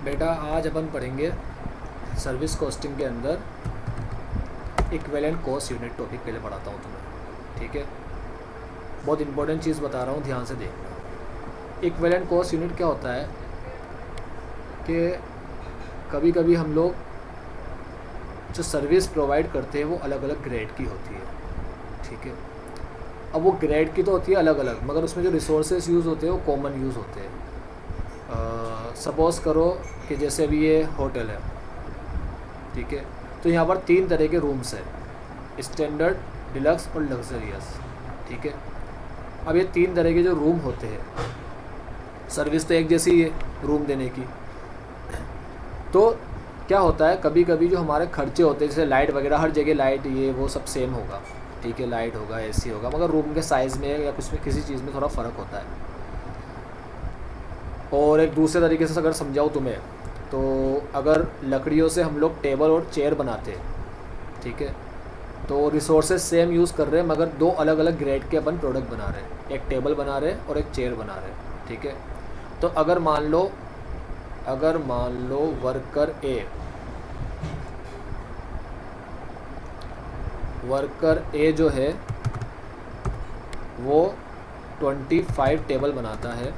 बेटा आज अपन पढ़ेंगे सर्विस कॉस्टिंग के अंदर इक्विवेलेंट कॉस्ट यूनिट टॉपिक पहले पढ़ाता हूँ तुम्हें, ठीक है। बहुत इंपॉर्टेंट चीज़ बता रहा हूँ, ध्यान से देखना। इक्विवेलेंट कॉस्ट यूनिट क्या होता है कि कभी कभी हम लोग जो सर्विस प्रोवाइड करते हैं वो अलग अलग ग्रेड की होती है, ठीक है। अब वो ग्रेड की तो होती है अलग अलग, मगर उसमें जो रिसोर्सेज यूज़ होते हैं वो कॉमन यूज़ होते हैं। सपोज़ करो कि जैसे अभी ये होटल है, ठीक है। तो यहाँ पर 3 तरह के रूम्स हैं, स्टैंडर्ड, डिलक्स और लग्जरियस, ठीक है। अब ये 3 तरह के जो रूम होते हैं, सर्विस तो एक जैसी ही है रूम देने की। तो क्या होता है, कभी कभी जो हमारे खर्चे होते हैं जैसे लाइट वगैरह, हर जगह लाइट ये वो सब सेम होगा, ठीक है। लाइट होगा, एसी होगा, मगर रूम के साइज़ में या कुछ में किसी चीज़ में थोड़ा फ़र्क होता है। और एक दूसरे तरीके से अगर समझाऊँ तुम्हें, तो अगर लकड़ियों से हम लोग टेबल और चेयर बनाते हैं, ठीक है, तो रिसोर्सेज सेम यूज़ कर रहे हैं मगर 2 अलग अलग ग्रेड के अपन प्रोडक्ट बना रहे हैं। एक टेबल बना रहे हैं और एक चेयर बना रहे हैं, ठीक है। तो अगर मान लो वर्कर ए जो है वो 25 टेबल बनाता है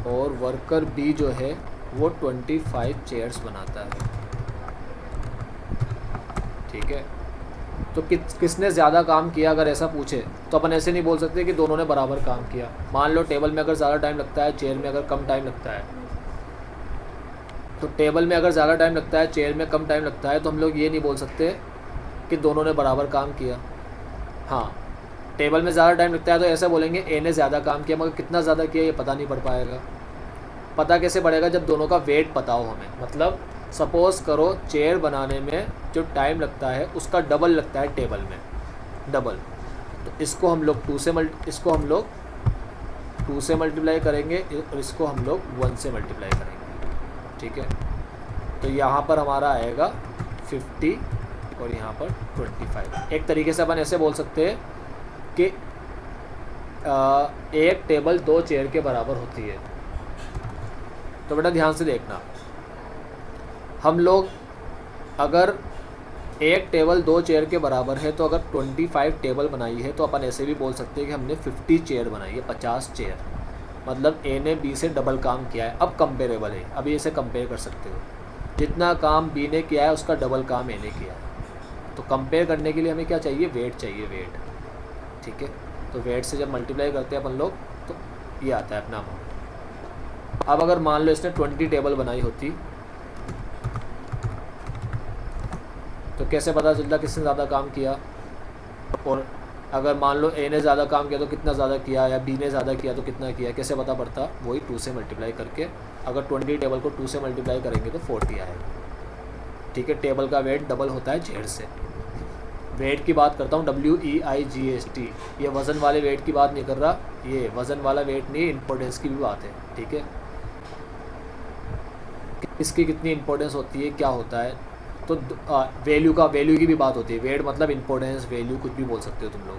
और वर्कर बी जो है वो 25 चेयर्स बनाता है, ठीक है। तो किसने ज़्यादा काम किया अगर ऐसा पूछे तो अपन ऐसे नहीं बोल सकते कि दोनों ने बराबर काम किया। मान लो टेबल में अगर ज़्यादा टाइम लगता है, चेयर में अगर कम टाइम लगता है, तो टेबल में अगर ज़्यादा टाइम लगता है, चेयर में कम टाइम लगता है, तो हम लोग ये नहीं बोल सकते कि दोनों ने बराबर काम किया। हाँ, टेबल में ज़्यादा टाइम लगता है तो ऐसा बोलेंगे ए ने ज़्यादा काम किया, मगर कितना ज़्यादा किया ये पता नहीं पड़ पाएगा। पता कैसे पड़ेगा, जब दोनों का वेट पता हो हमें। मतलब सपोज़ करो चेयर बनाने में जो टाइम लगता है उसका डबल लगता है टेबल में, डबल। तो इसको हम लोग 2 से मल्टीप्लाई करेंगे और इसको हम लोग 1 से मल्टीप्लाई करेंगे, ठीक है। तो यहाँ पर हमारा आएगा 50 और यहाँ पर 25। एक तरीके से अपन ऐसे बोल सकते हैं कि एक टेबल 2 चेयर के बराबर होती है। तो बेटा ध्यान से देखना, हम लोग अगर एक टेबल 2 चेयर के बराबर है तो अगर 25 टेबल बनाई है तो अपन ऐसे भी बोल सकते हैं कि हमने 50 चेयर बनाई है, 50 चेयर। मतलब ए ने बी से डबल काम किया है। अब कंपेरेबल है, अभी इसे कंपेयर कर सकते हो। जितना काम बी ने किया है उसका डबल काम ए ने किया है। तो कंपेयर करने के लिए हमें क्या चाहिए, वेट चाहिए, वेट, ठीक है। तो वेट से जब मल्टीप्लाई करते हैं अपन लोग तो ये आता है अपना अमाउंट। अब अगर मान लो इसने 20 टेबल बनाई होती तो कैसे पता चलता किसने ज़्यादा काम किया। और अगर मान लो ए ने ज़्यादा काम किया तो कितना ज़्यादा किया, या बी ने ज़्यादा किया तो कितना किया, कैसे पता पड़ता, वही 2 से मल्टीप्लाई करके। अगर 20 टेबल को 2 से मल्टीप्लाई करेंगे तो 40 आएगा, ठीक है। टेबल का वेट डबल होता है चेयर से। वेट की बात करता हूँ, WEIGHT, ये वज़न वाले वेट की बात नहीं कर रहा, ये वज़न वाला वेट नहीं, इंपॉर्टेंस की भी बात है, ठीक है। इसकी कितनी इंपॉर्टेंस होती है, क्या होता है, तो वैल्यू की भी बात होती है। वेट मतलब इंपॉर्टेंस, वैल्यू कुछ भी बोल सकते हो तुम लोग।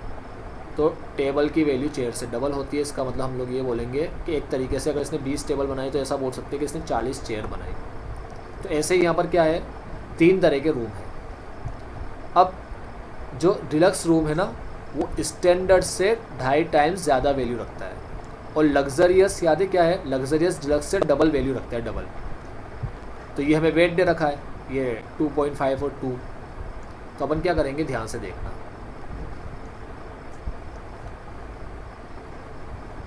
तो टेबल की वैल्यू चेयर से डबल होती है। इसका मतलब हम लोग ये बोलेंगे कि एक तरीके से अगर इसने 20 टेबल बनाई तो ऐसा बोल सकते हैं कि इसने 40 चेयर बनाई। तो ऐसे ही यहाँ पर क्या है, 3 तरह के रूम हैं। अब जो डिलक्स रूम है ना, वो स्टैंडर्ड से 2.5 टाइम्स ज़्यादा वैल्यू रखता है। और लग्जरियस याद है क्या है, लग्जरियस डिलक्स से डबल वैल्यू रखता है, डबल। तो ये हमें वेट दे रखा है, ये 2.5 और 2। तो अपन क्या करेंगे, ध्यान से देखना।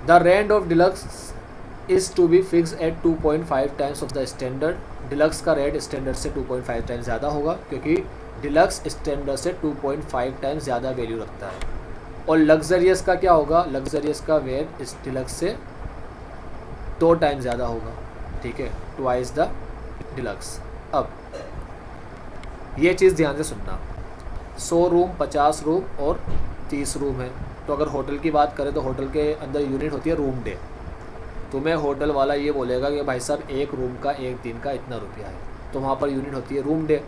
The rent of deluxe is to be fix at 2.5 times of the standard. Deluxe का रेट स्टैंडर्ड से 2.5 टाइम्स ज़्यादा होगा, क्योंकि डिलक्स स्टैंडर्ड से 2.5 टाइम्स ज़्यादा वैल्यू रखता है। और लग्जरियस का क्या होगा, लग्जरियस का वेट इस डिलक्स से 2 टाइम्स ज़्यादा होगा, ठीक है, ट्वाइस द डिलक्स। अब ये चीज़ ध्यान से सुनना, 100 रूम, 50 रूम और 30 रूम है। तो अगर होटल की बात करें तो होटल के अंदर यूनिट होती है रूम डे। तुम्हें होटल वाला ये बोलेगा कि भाई साहब एक रूम का एक दिन का इतना रुपया है, तो वहाँ पर यूनिट होती है रूम डे,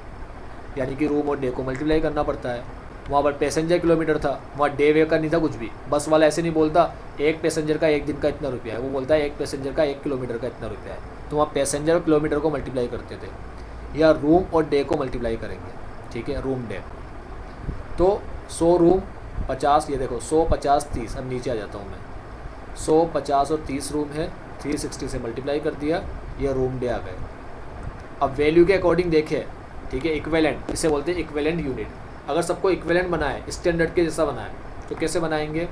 यानी कि रूम और डे को मल्टीप्लाई करना पड़ता है। वहाँ पर पैसेंजर किलोमीटर था, वहाँ डे वे का नहीं था कुछ भी। बस वाला ऐसे नहीं बोलता एक पैसेंजर का एक दिन का इतना रुपया है, वो बोलता है एक पैसेंजर का 1 किलोमीटर का इतना रुपया है। तो वहाँ पैसेंजर और किलोमीटर को मल्टीप्लाई करते थे, या रूम और डे को मल्टीप्लाई करेंगे, ठीक है, रूम डे। तो 100 रूम 50, ये देखो 100 50 30, अब नीचे आ जाता हूँ मैं, 100 50 और 30 रूम है, 360 से मल्टीप्लाई कर दिया, ये रूम डे आ गए। अब वैल्यू के अकॉर्डिंग देखें, ठीक है, इक्विवेलेंट, इसे बोलते हैं इक्विवेलेंट यूनिट। अगर सबको इक्विवेलेंट बनाए, स्टैंडर्ड के जैसा बनाए, तो कैसे बनाएंगे?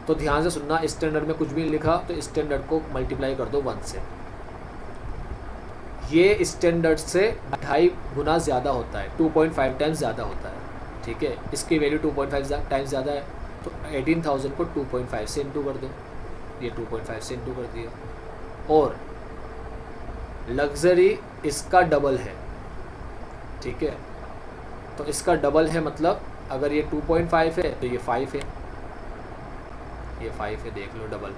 तो ध्यान से सुनना, स्टैंडर्ड में कुछ भी नहीं लिखा तो स्टैंडर्ड को मल्टीप्लाई कर दो 1 से। ये स्टैंडर्ड से 2.5 गुना ज़्यादा होता है, 2.5 टाइम्स ज़्यादा होता है, ठीक है। इसकी वैल्यू 2.5 टाइम्स ज़्यादा है, तो 18,000 को 2.5 से इंटू कर दो, ये 2.5 से इंटू कर दिया। और लग्जरी इसका डबल है, ठीक है, तो इसका डबल है, मतलब अगर ये 2.5 है तो ये 5 है, ये 5 है, देख लो डबल,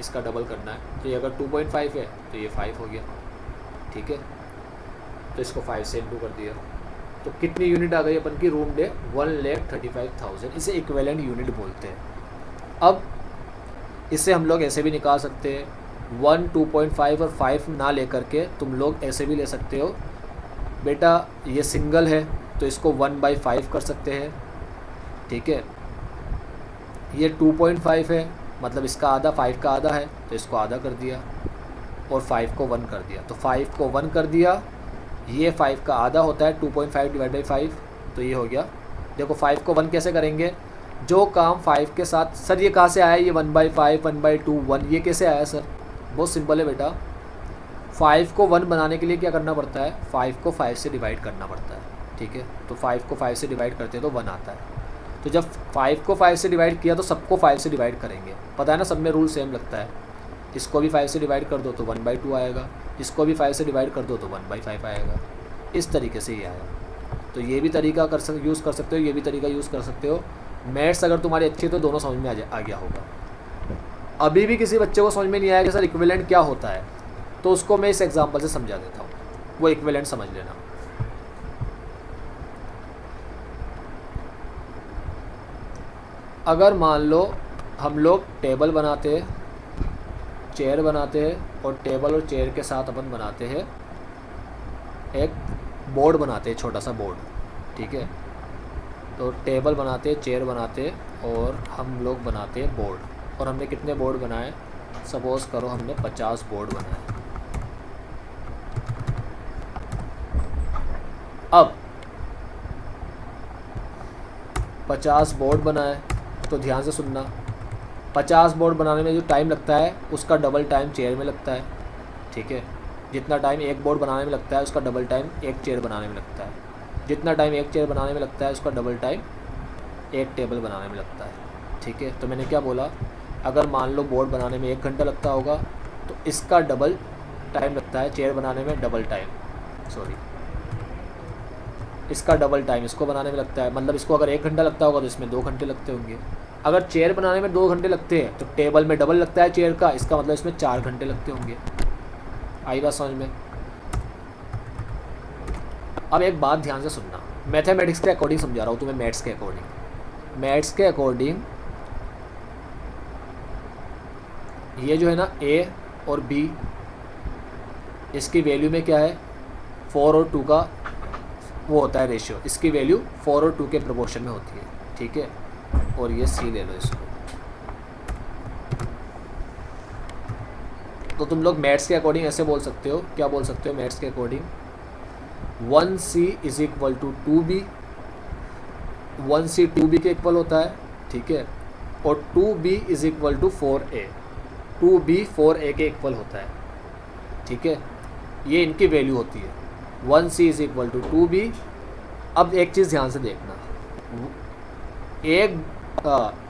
इसका डबल करना है। तो ये अगर 2.5 है तो ये 5 हो गया, ठीक है। तो इसको 5 से इंटू कर दिया, तो कितनी यूनिट आ गई अपन की? Room day 1,35,000। इसे इक्विवेलेंट यूनिट बोलते हैं। अब इसे हम लोग ऐसे भी निकाल सकते हैं, 1 2.5 और 5 ना लेकर के तुम लोग ऐसे भी ले सकते हो बेटा, ये सिंगल है तो इसको 1/5 कर सकते हैं, ठीक है। ये 2.5 है, मतलब इसका आधा 5 का आधा है, तो इसको आधा कर दिया और 5 को 1 कर दिया, तो 5 को 1 कर दिया, ये 5 का आधा होता है 2.5 डिवाइड बाई 5, तो ये हो गया। देखो 5 को 1 कैसे करेंगे? जो काम 5 के साथ, सर ये कहाँ से आया? ये 1/5 1/2 1, ये कैसे आया सर? बहुत सिंपल है बेटा, 5 को 1 बनाने के लिए क्या करना पड़ता है? 5 को 5 से डिवाइड करना पड़ता है, ठीक है। तो 5 को 5 से डिवाइड करते हैं तो 1 आता है। तो जब 5 को 5 से डिवाइड किया तो सबको 5 से डिवाइड करेंगे, पता है ना, सब में रूल सेम लगता है। इसको भी 5 से डिवाइड कर दो तो 1/2 आएगा, इसको भी 5 से डिवाइड कर दो तो 1/5 आएगा। इस तरीके से ही आया। तो ये भी तरीका यूज़ कर सकते हो, ये भी तरीका यूज़ कर सकते हो। मैथ्स अगर तुम्हारी अच्छी है तो दोनों समझ में आ गया होगा। अभी भी किसी बच्चे को समझ में नहीं आया कि सर इक्विवेलेंट क्या होता है, तो उसको मैं इस एग्जांपल से समझा देता हूँ, वो इक्विवेलेंट समझ लेना। अगर मान लो हम लोग टेबल बनाते हैं, चेयर बनाते हैं, और टेबल और चेयर के साथ अपन बनाते हैं एक बोर्ड बनाते हैं, छोटा सा बोर्ड, ठीक है। तो टेबल बनाते हैं, चेयर बनाते हैं, और हम लोग बनाते हैं बोर्ड। और हमने कितने बोर्ड बनाए? सपोज़ करो हमने 50 बोर्ड बनाए। अब 50 बोर्ड बनाए तो ध्यान से सुनना, 50 बोर्ड बनाने में जो टाइम लगता है उसका डबल टाइम चेयर में लगता है, ठीक है। जितना टाइम एक बोर्ड बनाने में लगता है उसका डबल टाइम एक चेयर बनाने में लगता है। जितना टाइम एक चेयर बनाने में लगता है उसका डबल टाइम एक टेबल बनाने में लगता है, ठीक है। तो मैंने क्या बोला? अगर मान लो बोर्ड बनाने में 1 घंटा लगता होगा तो इसका डबल टाइम लगता है चेयर बनाने में, डबल टाइम, सॉरी, इसका डबल टाइम इसको बनाने में लगता है। मतलब इसको अगर 1 घंटा लगता होगा तो इसमें 2 घंटे लगते होंगे। अगर चेयर बनाने में 2 घंटे लगते हैं तो टेबल में डबल लगता है चेयर का, इसका मतलब इसमें 4 घंटे लगते होंगे। आई बात समझ में? अब एक बात ध्यान से सुनना, मैथमेटिक्स के अकॉर्डिंग समझा रहा हूँ तुम्हें, मैथ्स के अकॉर्डिंग। मैथ्स के अकॉर्डिंग ये जो है ना A और B, इसकी वैल्यू में क्या है? 4 और 2 का वो होता है रेशियो, इसकी वैल्यू 4 और 2 के प्रोपोर्शन में होती है, ठीक है। और ये C ले लो इसको। तो तुम लोग मैथ्स के अकॉर्डिंग ऐसे बोल सकते हो, क्या बोल सकते हो मैथ्स के according? 1C is equal to 2B, 1C 2B के इक्वल होता है, ठीक है। और 2B is equal to 4A, 2B 4A के इक्वल होता है, ठीक है। ये इनकी वैल्यू होती है, 1C is equal to 2B। अब एक चीज़ ध्यान से देखना,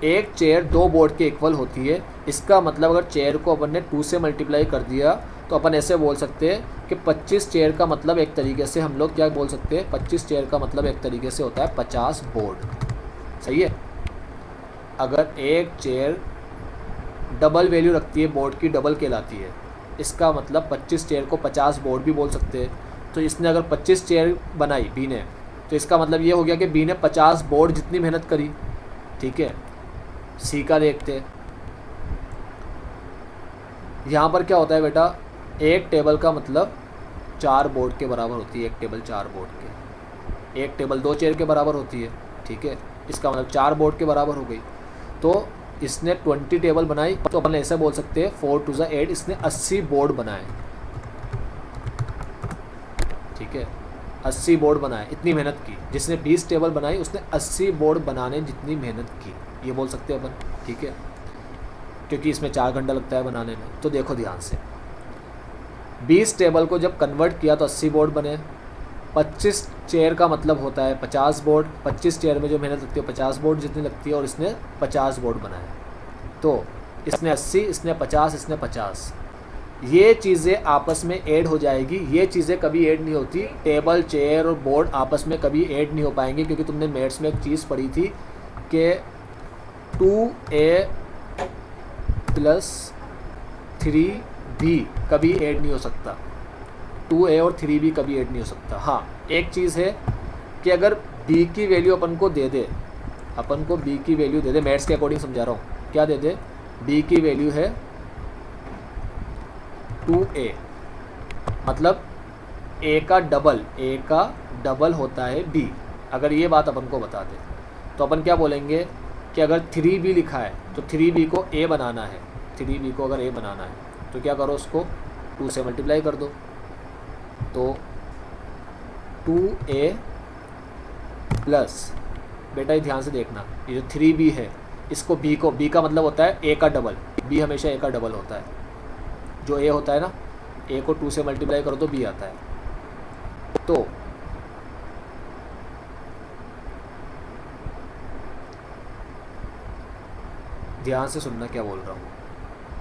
एक चेयर 2 बोर्ड के इक्वल होती है। इसका मतलब अगर चेयर को अपन ने 2 से मल्टीप्लाई कर दिया तो अपन ऐसे बोल सकते हैं कि 25 चेयर का मतलब एक तरीके से हम लोग क्या बोल सकते हैं? 25 चेयर का मतलब एक तरीके से होता है 50 बोर्ड, सही है। अगर एक चेयर डबल वैल्यू रखती है, बोर्ड की डबल कहलाती है, इसका मतलब 25 चेयर को 50 बोर्ड भी बोल सकते हैं। तो इसने अगर 25 चेयर बनाई, बी ने तो इसका मतलब ये हो गया कि बी ने 50 बोर्ड जितनी मेहनत करी। ठीक है, सी का देखते हैं। यहाँ पर क्या होता है बेटा, एक टेबल का मतलब 4 बोर्ड के बराबर होती है। एक टेबल 4 बोर्ड के, एक टेबल 2 चेयर के बराबर होती है। ठीक है, इसका मतलब 4 बोर्ड के बराबर हो गई। तो इसने 20 टेबल बनाई, तो अपन ऐसे बोल सकते हैं 4 2 8, इसने 80 बोर्ड बनाए। ठीक है, 80 बोर्ड बनाए, इतनी मेहनत की। जिसने 20 टेबल बनाई उसने 80 बोर्ड बनाने जितनी मेहनत की, ये बोल सकते हैं अपन। ठीक है, क्योंकि इसमें 4 घंटा लगता है बनाने में। तो देखो ध्यान से, 20 टेबल को जब कन्वर्ट किया तो 80 बोर्ड बने। 25 चेयर का मतलब होता है 50 बोर्ड। 25 चेयर में जो मेहनत लगती है 50 बोर्ड जितनी लगती है, और इसने 50 बोर्ड बनाए। तो इसने 80, इसने 50, इसने 50। ये चीज़ें आपस में ऐड हो जाएगी। ये चीज़ें कभी ऐड नहीं होती। टेबल, चेयर और बोर्ड आपस में कभी ऐड नहीं हो पाएंगे, क्योंकि तुमने मैथ्स में एक चीज़ पढ़ी थी कि 2a + 3b कभी ऐड नहीं हो सकता। 2a और 3b कभी ऐड नहीं हो सकता। हाँ, एक चीज़ है कि अगर b की वैल्यू अपन को दे दे, अपन को b की वैल्यू दे दे, मैथ्स के अकॉर्डिंग समझा रहा हूँ, क्या दे दे, b की वैल्यू है 2a, मतलब a का डबल होता है b। अगर ये बात अपन को बता दे तो अपन क्या बोलेंगे कि अगर 3b लिखा है तो 3b को a बनाना है। 3b को अगर a बनाना है तो क्या करो, उसको 2 से मल्टीप्लाई कर दो। तो 2a प्लस, बेटा ये ध्यान से देखना, ये जो 3b है इसको b का मतलब होता है a का डबल। b हमेशा a का डबल होता है। जो a होता है ना, a को 2 से मल्टीप्लाई करो तो b आता है। तो ध्यान से सुनना क्या बोल रहा हूँ,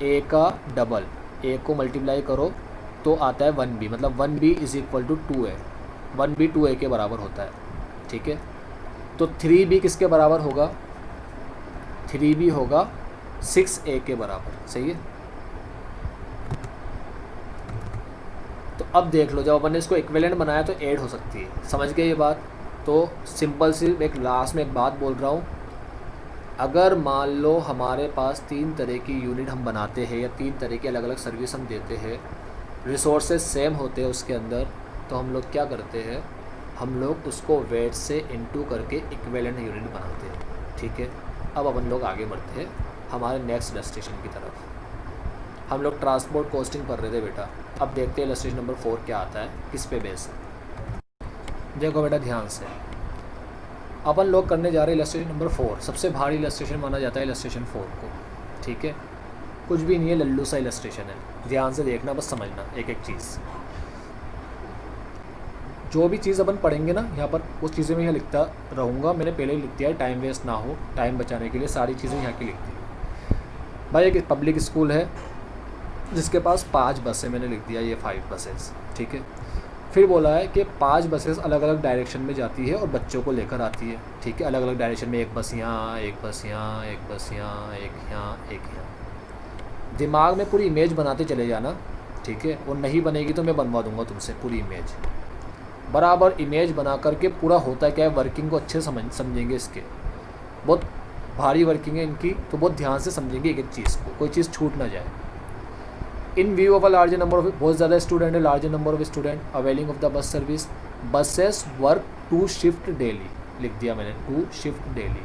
a का डबल, a को मल्टीप्लाई करो तो आता है 1b, मतलब 1b = 2a। 1b 2a के बराबर होता है। ठीक है, तो 3b किसके बराबर होगा, 3b होगा 6a के बराबर। सही है। तो अब देख लो, जब अपन ने इसको इक्विवेलेंट बनाया तो ऐड हो सकती है। समझ गए ये बात। तो सिंपल सी एक लास्ट में एक बात बोल रहा हूँ, अगर मान लो हमारे पास 3 तरह की यूनिट हम बनाते हैं या 3 तरह की अलग अलग सर्विस हम देते हैं, रिसोर्सेज सेम होते हैं उसके अंदर, तो हम लोग क्या करते हैं, हम लोग उसको वेट से इनटू करके इक्विवेलेंट यूनिट बनाते हैं। ठीक है, अब अपन लोग आगे बढ़ते हैं हमारे नेक्स्ट इलस्ट्रेशन की तरफ। हम लोग ट्रांसपोर्ट कॉस्टिंग पढ़ रहे थे बेटा। अब देखते हैं इलस्ट्रेशन नंबर 4 क्या आता है, किस पे बेस है। देखो बेटा ध्यान से, अपन लोग करने जा रहे हैं इलस्ट्रेशन नंबर 4। सबसे भारी इलस्ट्रेशन माना जाता है इलस्ट्रेशन 4 को। ठीक है, कुछ भी नहीं है, लल्लू सा इलस्ट्रेशन है। ध्यान से देखना, बस समझना एक एक चीज़। जो भी चीज़ अपन पढ़ेंगे ना यहाँ पर, उस चीज़ें में यहाँ लिखता रहूँगा। मैंने पहले ही लिख दिया है, टाइम वेस्ट ना हो, टाइम बचाने के लिए सारी चीज़ें यहाँ की लिख दी। भाई एक पब्लिक स्कूल है जिसके पास 5 बसें, मैंने लिख दिया ये 5 बसेस। ठीक है, फिर बोला है कि 5 बसेस अलग अलग डायरेक्शन में जाती है और बच्चों को लेकर आती है। ठीक है, अलग अलग डायरेक्शन में, एक बस यहाँ, एक बस यहाँ, एक बस यहाँ, एक यहाँ, एक यहाँ। दिमाग में पूरी इमेज बनाते चले जाना। ठीक है, और नहीं बनेगी तो मैं बनवा दूंगा तुमसे पूरी इमेज। बराबर इमेज बना करके पूरा होता क्या है, वर्किंग को अच्छे समझेंगे। इसके बहुत भारी वर्किंग है इनकी, तो बहुत ध्यान से समझेंगे एक एक चीज़ को, कोई चीज़ छूट ना जाए। इन view of a larger number of, बहुत ज़्यादा स्टूडेंट है, larger number of student availing of the bus service, buses work 2 shift daily, लिख दिया मैंने 2 शिफ्ट डेली।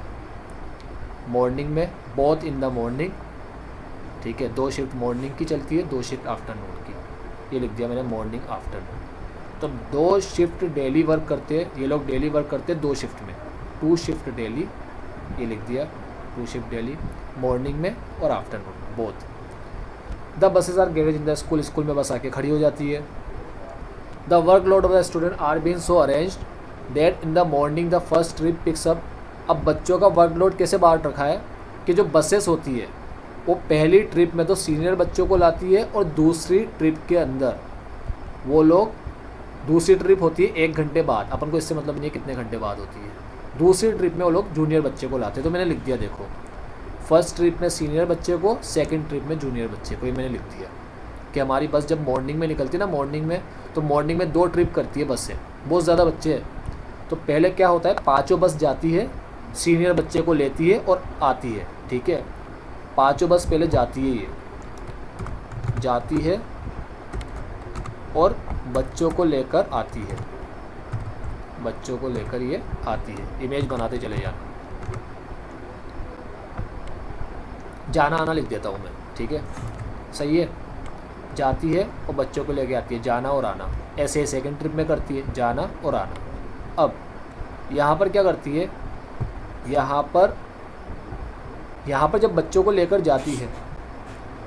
मॉर्निंग में, बोथ इन द मॉर्निंग। ठीक है, 2 शिफ्ट मॉर्निंग की चलती है, 2 शिफ्ट आफ्टरनून की, ये लिख दिया मैंने मॉर्निंग आफ्टरनून। तो 2 शिफ्ट डेली वर्क करते हैं ये लोग, डेली वर्क करते हैं 2 शिफ्ट में, 2 शिफ्ट डेली, ये लिख दिया 2 शिफ्ट डेली, मॉर्निंग में और afternoon both. The buses are garage in the school, school में बस आके खड़ी हो जाती है। The workload of the student are been so arranged that in the morning the first trip picks up. अब बच्चों का वर्क लोड कैसे बांट रखा है कि जो बसेस होती है वो पहली ट्रिप में तो सीनियर बच्चों को लाती है, और दूसरी ट्रिप के अंदर वो लोग, दूसरी ट्रिप होती है 1 घंटे बाद, अपन को इससे मतलब नहीं है कितने घंटे बाद होती है, दूसरी ट्रिप में वो लोग जूनियर बच्चे को लाते हैं। तो मैंने लिख दिया, देखो फर्स्ट ट्रिप में सीनियर बच्चे को, सेकंड ट्रिप में जूनियर बच्चे को, ये मैंने लिख दिया कि हमारी बस जब मॉर्निंग में निकलती है ना, मॉर्निंग में, तो मॉर्निंग में 2 ट्रिप करती है बस से, बहुत ज़्यादा बच्चे हैं, तो पहले क्या होता है, पाँचों बस जाती है, सीनियर बच्चे को लेती है और आती है, ठीक है। पाँचों बस पहले जाती है, ये जाती है और बच्चों को लेकर आती है, बच्चों को लेकर ये आती है। इमेज बनाते चले जाना, जाना आना लिख देता हूँ मैं, ठीक है, सही है। जाती है और बच्चों को लेके आती है, जाना और आना, ऐसे सेकंड ट्रिप में करती है, जाना और आना। अब यहाँ पर क्या करती है, यहाँ पर जब बच्चों को लेकर जाती है,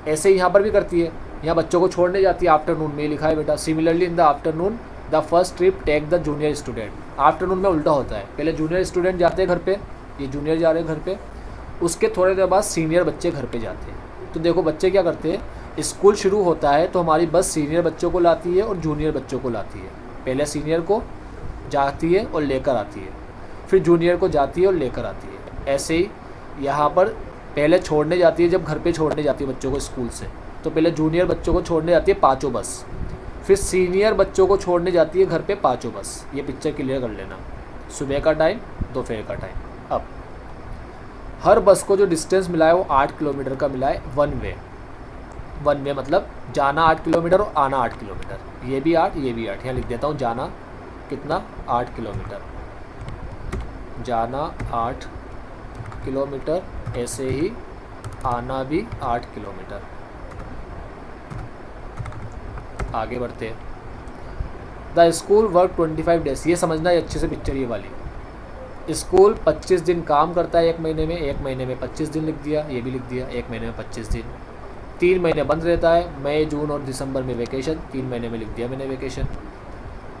ऐसे ही यहाँ पर भी करती है। यहाँ बच्चों को छोड़ने जाती है, आफ्टरनून में लिखा है बेटा, similarly in the afternoon the first trip take the junior student. Afternoon में उल्टा होता है, पहले जूनियर स्टूडेंट जाते हैं घर पे, ये जूनियर जा रहे हैं घर पे, उसके थोड़ी देर बाद सीनियर बच्चे घर पे जाते हैं। तो देखो बच्चे क्या करते हैं, स्कूल शुरू होता है तो हमारी बस सीनियर बच्चों को लाती है और जूनियर बच्चों को लाती है। पहले सीनियर को जाती है और लेकर आती है, फिर जूनियर को जाती है और लेकर आती है। ऐसे ही यहाँ पर पहले छोड़ने जाती है, जब घर पे छोड़ने जाती है बच्चों को स्कूल से, तो पहले जूनियर बच्चों को छोड़ने जाती है पाँचों बस, फिर सीनियर बच्चों को छोड़ने जाती है घर पे पाँचों बस। ये पिक्चर क्लियर कर लेना, सुबह का टाइम, दोपहर का टाइम। अब हर बस को जो डिस्टेंस मिला है वो 8 किलोमीटर का मिला है, वन वे मतलब जाना 8 किलोमीटर और आना 8 किलोमीटर। ये भी 8, ये भी 8, यहाँ लिख देता हूँ, जाना कितना 8 किलोमीटर, जाना 8 किलोमीटर, ऐसे ही आना भी 8 किलोमीटर। आगे बढ़ते हैं। द स्कूल वर्क 25 डेज, ये समझना है अच्छे से पिक्चर ये वाली। स्कूल 25 दिन काम करता है एक महीने में, एक महीने में 25 दिन लिख दिया, ये भी लिख दिया, एक महीने में 25 दिन। 3 महीने बंद रहता है, मई जून और दिसंबर में वैकेशन, 3 महीने में लिख दिया मैंने vacation.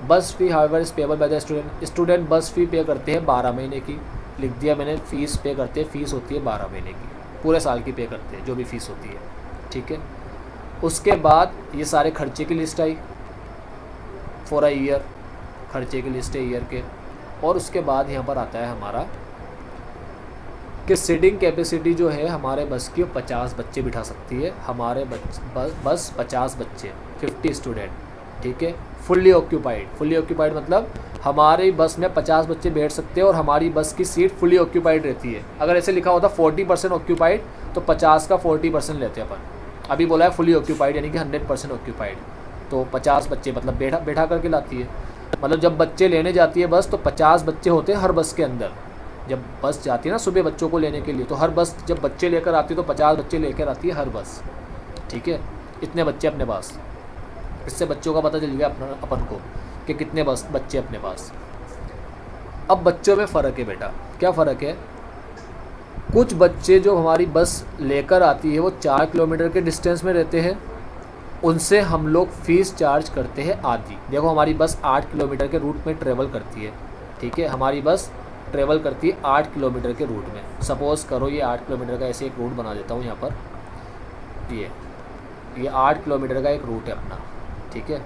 Bus fee however is payable by the student bus fee पे करते हैं 12 महीने की, लिख दिया मैंने। फीस पे करते हैं, फीस होती है 12 महीने की, पूरे साल की पे करते हैं जो भी फीस होती है, ठीक है। उसके बाद ये सारे खर्चे की list I for a year, खर्चे की लिस्ट है ईयर के। और उसके बाद यहाँ पर आता है हमारा कि सीटिंग कैपेसिटी जो है हमारे बस की 50 बच्चे बिठा सकती है। हमारे बस 50 बच्चे, 50 स्टूडेंट, ठीक है। फुल्ली ऑक्यूपाइड मतलब हमारी बस में 50 बच्चे बैठ सकते हैं और हमारी बस की सीट फुल्ली ऑक्यूपाइड रहती है। अगर ऐसे लिखा होता 40% ऑक्यूपाइड तो 50 का 40% लेते हैं अपन। अभी बोला है फुल्ली ऑक्यूपाइड यानी कि 100% ऑक्यूपाइड, तो 50 बच्चे मतलब बैठा करके लाती है। मतलब जब बच्चे लेने जाती है बस तो 50 बच्चे होते हैं हर बस के अंदर। जब बस जाती है ना सुबह बच्चों को लेने के लिए, तो हर बस जब बच्चे लेकर आती है तो 50 बच्चे लेकर आती है हर बस, ठीक है। इतने बच्चे अपने पास, इससे बच्चों का पता चल गया अपन को कि कितने बच्चे अपने पास। अब बच्चों में फ़र्क है बेटा, क्या फ़र्क है। कुछ बच्चे जो हमारी बस लेकर आती है वो 4 किलोमीटर के डिस्टेंस में रहते हैं, उनसे हम लोग फ़ीस चार्ज करते हैं आधी। देखो हमारी बस 8 किलोमीटर के रूट में ट्रेवल करती है, ठीक है। हमारी बस ट्रेवल करती है 8 किलोमीटर के रूट में। सपोज़ करो ये 8 किलोमीटर का ऐसे एक रूट बना देता हूँ यहाँ पर, ये 8 किलोमीटर का एक रूट है अपना, ठीक है।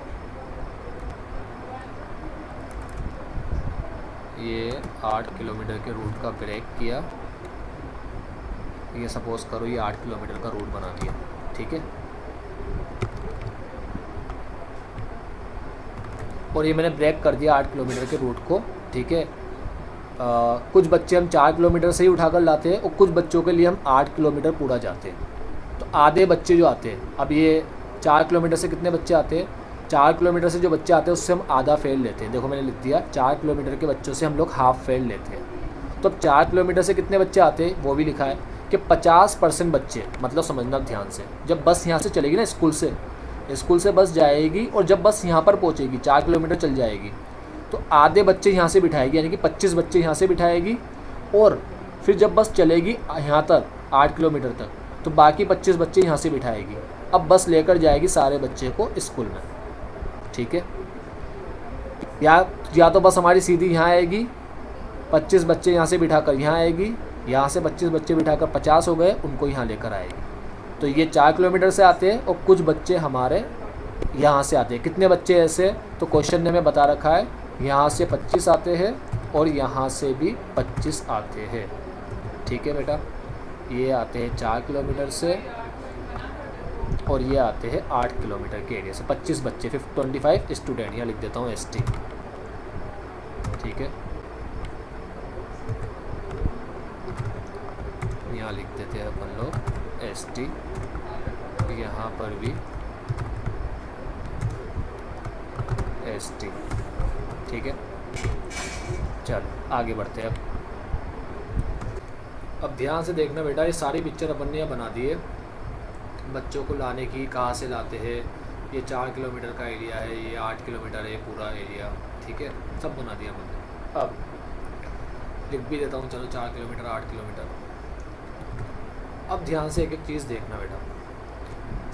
ये 8 किलोमीटर के रूट का ब्रेक किया, ये सपोज़ करो ये 8 किलोमीटर का रूट बना दिया, ठीक है। और ये मैंने ब्रेक कर दिया 8 किलोमीटर के रूट को, ठीक है। कुछ बच्चे हम 4 किलोमीटर से ही उठाकर लाते हैं और कुछ बच्चों के लिए हम 8 किलोमीटर पूरा जाते हैं। तो आधे बच्चे जो आते हैं, अब ये 4 किलोमीटर से कितने बच्चे आते हैं, 4 किलोमीटर से जो बच्चे आते हैं उससे हम आधा फेल लेते हैं। देखो मैंने लिख दिया 4 किलोमीटर के बच्चों से हम लोग हाफ फेल लेते हैं। तो अब 4 किलोमीटर से कितने बच्चे आते हैं वो भी लिखा है कि 50% बच्चे, मतलब समझना ध्यान से, जब बस यहाँ से चलेगी ना स्कूल से बस जाएगी और जब बस यहाँ पर पहुँचेगी 4 किलोमीटर चल जाएगी तो आधे बच्चे यहाँ से बिठाएगी, यानी कि 25 बच्चे यहाँ से बिठाएगी। और फिर जब बस चलेगी यहाँ तक 8 किलोमीटर तक तो बाकी 25 बच्चे यहाँ से बिठाएगी। अब बस लेकर जाएगी सारे बच्चे को स्कूल में, ठीक है। या तो बस हमारी सीधी यहाँ आएगी, 25 बच्चे यहाँ से बिठाकर यहाँ आएगी, यहाँ से 25 बच्चे बिठाकर 50 हो गए, उनको यहाँ लेकर आएगी। तो ये 4 किलोमीटर से आते हैं और कुछ बच्चे हमारे यहाँ से आते हैं। कितने बच्चे ऐसे, तो क्वेश्चन ने हमें बता रखा है यहाँ से 25 आते हैं और यहाँ से भी 25 आते हैं, ठीक है बेटा। ये आते हैं 4 किलोमीटर से और ये आते हैं 8 किलोमीटर के एरिया से। 25 बच्चे 25 स्टूडेंट, यहाँ लिख देता हूँ ST, ठीक है। यहाँ लिख देते हैं अपन लोग ST, यहाँ पर भी ST। ठीक है, चलो आगे बढ़ते हैं। अब ध्यान से देखना बेटा, ये सारी पिक्चर अपन ने यहाँ बना दी है। बच्चों को लाने की कहाँ से लाते हैं, ये 4 किलोमीटर का एरिया है, ये 8 किलोमीटर है पूरा एरिया। ठीक है, सब बना दिया मैंने। अब लिख भी देता हूँ, चलो 4 किलोमीटर 8 किलोमीटर। अब ध्यान से एक एक चीज़ देखना बेटा।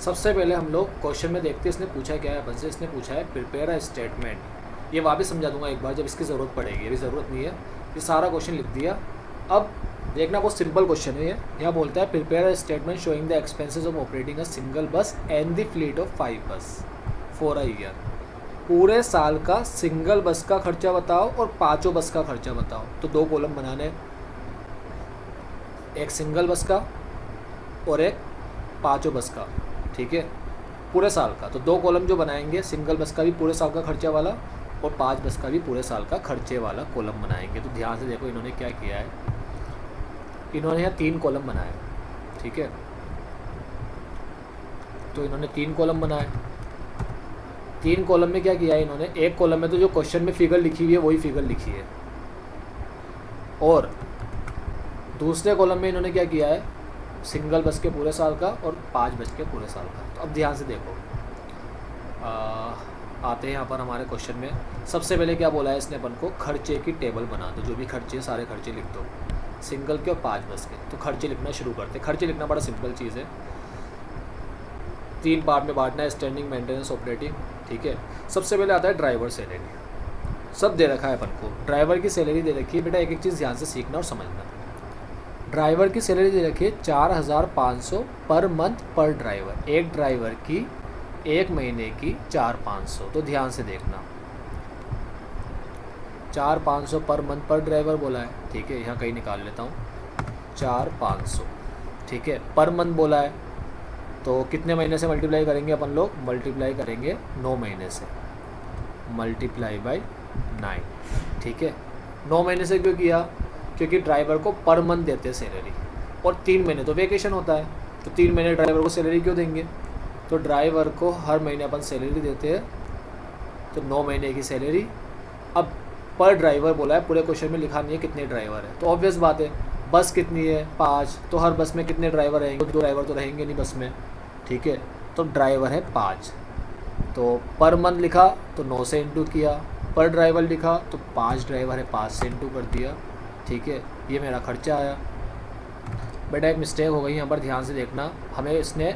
सबसे पहले हम लोग क्वेश्चन में देखते हैं इसने पूछा क्या है अपन से। इसने पूछा है प्रिपेयर अ स्टेटमेंट। ये वापस समझा दूंगा एक बार जब इसकी ज़रूरत पड़ेगी, अभी ज़रूरत नहीं है। ये सारा क्वेश्चन लिख दिया। अब देखना, बहुत सिंपल क्वेश्चन है ये। यहाँ बोलता है prepare a statement showing the expenses of operating a single बस एंड द फ्लीट ऑफ 5 बस फॉर अ ईयर। पूरे साल का सिंगल बस का खर्चा बताओ और 5 बस का खर्चा बताओ। तो 2 कॉलम बनाने, एक सिंगल बस का और एक 5 बस का। ठीक है, पूरे साल का। तो 2 कॉलम जो बनाएंगे, सिंगल बस का भी पूरे साल का खर्चा वाला और 5 बस का भी पूरे साल का खर्चे वाला कॉलम बनाएंगे। तो ध्यान से देखो इन्होंने क्या किया है। इन्होंने यहाँ 3 कॉलम बनाए। ठीक है, तो इन्होंने 3 कॉलम बनाए। 3 कॉलम में क्या किया है इन्होंने, एक कॉलम में तो जो क्वेश्चन में फिगर लिखी हुई है वही फिगर लिखी है, और दूसरे कॉलम में इन्होंने क्या किया है, सिंगल बस के पूरे साल का और 5 बस के पूरे साल का। तो अब ध्यान से देखो, आते हैं यहाँ पर हमारे क्वेश्चन में। सबसे पहले क्या बोला है इसने अपन को, खर्चे की टेबल बना दो। जो भी खर्चे, सारे खर्चे लिख दो, सिंगल के और 5 बस के। तो खर्चे लिखना शुरू करते। खर्चे लिखना बड़ा सिंपल चीज़ है। 3 पार्ट में बांटना है, स्टैंडिंग, मेंटेनेंस, ऑपरेटिंग। ठीक है, सबसे पहले आता है ड्राइवर सैलरी। सब दे रखा है अपन को, ड्राइवर की सैलरी दे रखी है। बेटा एक एक चीज़ ध्यान से सीखना और समझना। ड्राइवर की सैलरी दे रखी है 4500 पर मंथ पर ड्राइवर। एक ड्राइवर की 1 महीने की 4500। तो ध्यान से देखना, 4500 पर मंथ पर ड्राइवर बोला है। ठीक है, यहाँ कहीं निकाल लेता हूँ, 4500। ठीक है, पर मंथ बोला है, तो कितने महीने से मल्टीप्लाई करेंगे अपन लोग, मल्टीप्लाई करेंगे 9 महीने से, मल्टीप्लाई बाय 9। ठीक है, 9 महीने से क्यों किया, क्योंकि ड्राइवर को पर मंथ देते हैं सैलरी, और 3 महीने तो वेकेशन होता है। तो 3 महीने ड्राइवर को सैलरी क्यों देंगे, तो ड्राइवर को हर महीने अपन सैलरी देते हैं, तो 9 महीने की सैलरी। अब पर ड्राइवर बोला है, पूरे क्वेश्चन में लिखा नहीं है कितने ड्राइवर है। तो ऑब्वियस बात है, बस कितनी है 5, तो हर बस में कितने ड्राइवर रहेंगे, 2 ड्राइवर तो रहेंगे नहीं बस में। ठीक है, तो ड्राइवर है 5, तो पर मंथ लिखा तो 9 से इंटू किया, पर ड्राइवर लिखा तो 5 ड्राइवर है 5 से इंटू कर दिया। ठीक है, ये मेरा खर्चा आया। बेटा एक मिस्टेक हो गई यहाँ पर, ध्यान से देखना। हमें इसने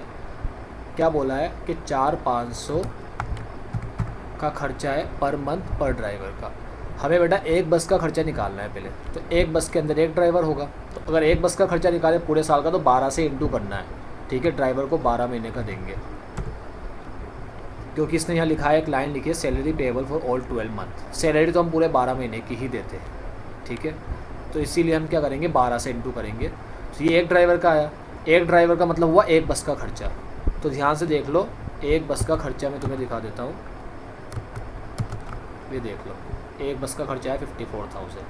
क्या बोला है कि 4500 का खर्चा है पर मंथ पर ड्राइवर का। हमें बेटा एक बस का खर्चा निकालना है पहले। तो एक बस के अंदर एक ड्राइवर होगा, तो अगर एक बस का खर्चा निकाले पूरे साल का तो 12 से इंटू करना है। ठीक है, ड्राइवर को 12 महीने का देंगे, क्योंकि इसने यहाँ लिखा है, एक लाइन लिखी है, salary payable for all 12 month. Salary तो हम पूरे 12 महीने की ही देते हैं। ठीक है, तो इसीलिए हम क्या करेंगे, 12 से इंटू करेंगे। तो ये एक ड्राइवर का आया, एक ड्राइवर का मतलब हुआ एक बस का खर्चा। तो ध्यान से देख लो, एक बस का खर्चा मैं तुम्हें दिखा देता हूँ, ये देख लो, एक बस का खर्चा है 54,000।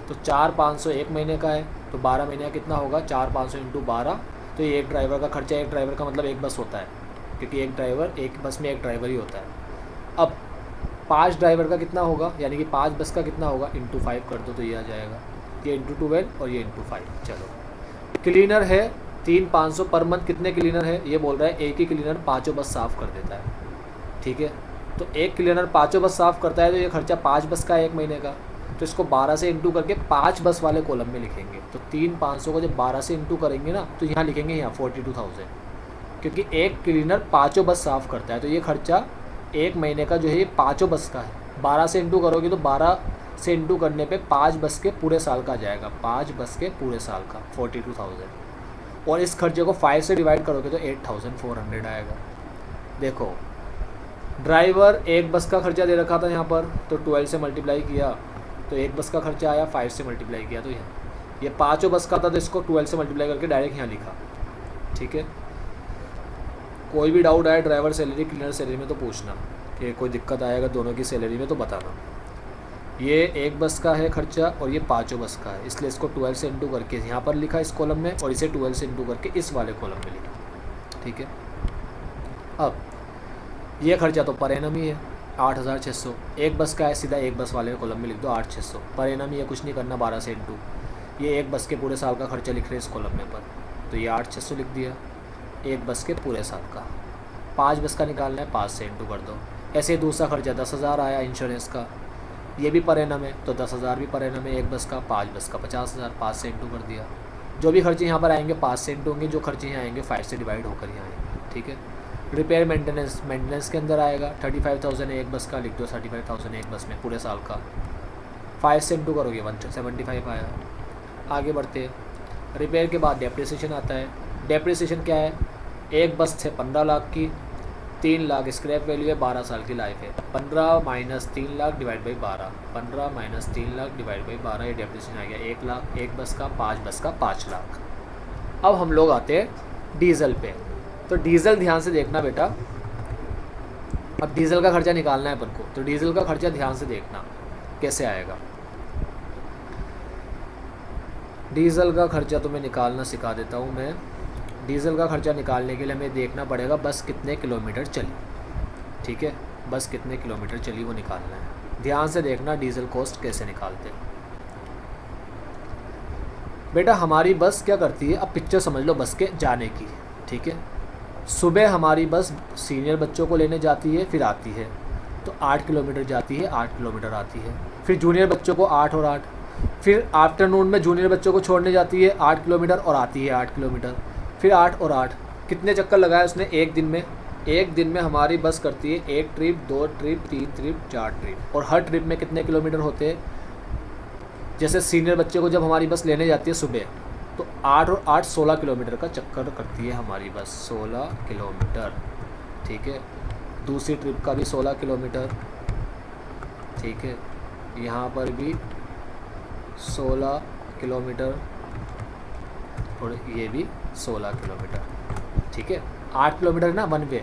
तो 4500 एक महीने का है, तो 12 महीने का कितना होगा, 4500 इंटू 12। तो ये एक ड्राइवर का खर्चा, एक ड्राइवर का मतलब एक बस होता है, क्योंकि एक ड्राइवर, एक बस में एक ड्राइवर ही होता है। अब 5 ड्राइवर का कितना होगा, यानी कि 5 बस का कितना होगा, इंटू 5 कर दो तो ये आ जाएगा, ये इंटू 12 और ये इंटू 5। चलो, क्लीनर है 3500 पर मंथ। कितने क्लीनर है, ये बोल रहा है एक ही क्लीनर 5 बस साफ़ कर देता है। ठीक है, तो एक क्लीनर 5 बस साफ़ करता है, तो ये खर्चा 5 बस का है एक महीने का। तो इसको 12 से इंटू करके 5 बस वाले कॉलम में लिखेंगे। तो 3500 को जब 12 से इंटू करेंगे ना, तो यहाँ लिखेंगे यहाँ 42,000, क्योंकि एक क्लीनर 5 बस साफ़ करता है। तो ये खर्चा एक महीने का जो है ये 5 बस का है। 12 से इंटू करोगे तो 12 से इंटू करने पे 5 बस के पूरे साल का जाएगा, 5 बस के पूरे साल का 42,000। और इस खर्चे को 5 से डिवाइड करोगे तो 8,400 आएगा। देखो, ड्राइवर एक बस का खर्चा दे रखा था यहाँ पर, तो 12 से मल्टीप्लाई किया तो एक बस का खर्चा आया, 5 से मल्टीप्लाई किया तो ये 5 बस का था, तो इसको 12 से मल्टीप्लाई करके डायरेक्ट यहाँ लिखा। ठीक है, कोई भी डाउट आए ड्राइवर सैलरी क्लीनर सैलरी में तो पूछना, कि कोई दिक्कत आएगा दोनों की सैलरी में तो बताना। ये एक बस का है खर्चा और ये पाँचों बस का है, इसलिए इसको 12 से इंटू करके यहाँ पर लिखा इस कॉलम में और इसे 12 से इंटू करके इस वाले कॉलम में लिखा। ठीक है, अब ये खर्चा तो पर एनम ही है 8600, एक बस का है, सीधा एक बस वाले कॉलम में लिख दो 8600, पर एनम ही है, कुछ नहीं करना, 12 से इंटू ये एक बस के पूरे साल का खर्चा लिख रहे हैं इस कॉलम में पर, तो ये 8600 लिख दिया एक बस के पूरे साल का। 5 बस का निकालना है, 5 से इंटू कर दो। ऐसे ही दूसरा खर्चा 10,000 आया इंश्योरेंस का, ये भी पर एनम है तो 10,000 भी पर एनम है एक बस का। 5 बस का 50,000, 5 से इंटू कर दिया। जो भी खर्चे यहाँ पर आएंगे 5 से इंटू होंगे, जो खर्चे यहाँ आएंगे 5 से डिवाइड होकर यहाँ आएंगे। ठीक है, रिपेयर मेंटेनेंस के अंदर आएगा 35,000 एक बस का, लिख दो 35,000 एक बस में पूरे साल का। 5 से इंटू करोगे 175 आया। आगे बढ़ते हैं, रिपेयर के बाद डेप्रिसिएशन आता है। डेप्रिसिएशन क्या है, एक बस है 15 लाख की, 3 लाख स्क्रैप वैल्यू है, 12 साल की लाइफ है। 15 minus 3 lakh divide by 12, 15 minus 3 lakh divide by 12, ये डेप्रिसिएशन आ गया 1 लाख एक बस का। 5 बस का 5 लाख। अब हम लोग आते हैं डीजल पे, तो डीजल ध्यान से देखना बेटा, अब डीजल का खर्चा निकालना है अपन को, तो डीजल का खर्चा ध्यान से देखना कैसे आएगा। डीजल का खर्चा तो मैं निकालना सिखा देता हूँ मैं। डीजल का खर्चा निकालने के लिए हमें देखना पड़ेगा बस कितने किलोमीटर चली। ठीक है, बस कितने किलोमीटर चली वो निकालना है। ध्यान से देखना डीजल कॉस्ट कैसे निकालते हैं बेटा। हमारी बस क्या करती है, अब पिक्चर समझ लो बस के जाने की। ठीक है, सुबह हमारी बस सीनियर बच्चों को लेने जाती है, फिर आती है तो 8 किलोमीटर जाती है, 8 किलोमीटर आती है। फिर जूनियर बच्चों को 8 और 8, फिर आफ्टरनून में जूनियर बच्चों को छोड़ने जाती है 8 किलोमीटर और आती है 8 किलोमीटर, फिर 8 और 8। कितने चक्कर लगाए उसने एक दिन में? एक दिन में हमारी बस करती है 1 ट्रिप, 2 ट्रिप, 3 ट्रिप, 4 ट्रिप, और हर ट्रिप में कितने किलोमीटर होते हैं? जैसे सीनियर बच्चे को जब हमारी बस लेने जाती है सुबह, तो 8 और 8 16 किलोमीटर का चक्कर करती है हमारी बस, 16 किलोमीटर। ठीक है, दूसरी ट्रिप का भी 16 किलोमीटर। ठीक है, यहाँ पर भी 16 किलोमीटर और ये भी 16 किलोमीटर। ठीक है, 8 किलोमीटर ना वन वे,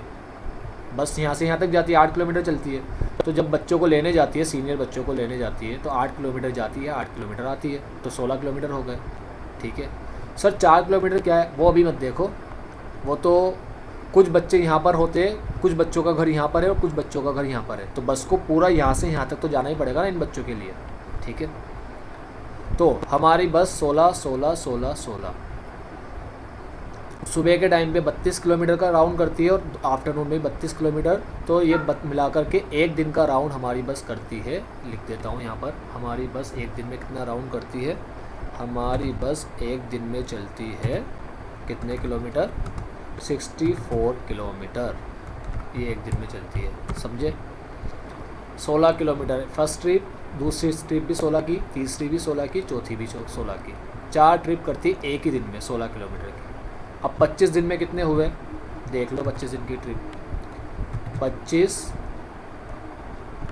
बस यहाँ से यहाँ तक जाती है 8 किलोमीटर चलती है। तो जब बच्चों को लेने जाती है, सीनियर बच्चों को लेने जाती है, तो 8 किलोमीटर जाती है, 8 किलोमीटर आती है, तो 16 किलोमीटर हो गए। ठीक है सर, 4 किलोमीटर क्या है वो अभी मत देखो, वो तो कुछ बच्चे यहाँ पर होते हैं, कुछ बच्चों का घर यहाँ पर है और कुछ बच्चों का घर यहाँ पर है, तो बस को पूरा यहाँ से यहाँ तक तो जाना ही पड़ेगा ना इन बच्चों के लिए। ठीक है, तो हमारी बस 16 16 16 16 सुबह के टाइम पे 32 किलोमीटर का राउंड करती है और आफ्टरनून में 32 किलोमीटर, तो ये मिला करके एक दिन का राउंड हमारी बस करती है। लिख देता हूँ यहाँ पर, हमारी बस एक दिन में कितना राउंड करती है। हमारी बस एक दिन में चलती है कितने किलोमीटर? 64 किलोमीटर, ये एक दिन में चलती है, समझे। 16 किलोमीटर फर्स्ट ट्रिप, दूसरी ट्रिप भी 16 की, तीसरी भी 16 की, चौथी भी 16 की, 4 ट्रिप करती है एक ही दिन में 16 किलोमीटर की। अब 25 दिन में कितने हुए देख लो, 25 दिन की ट्रिप, 25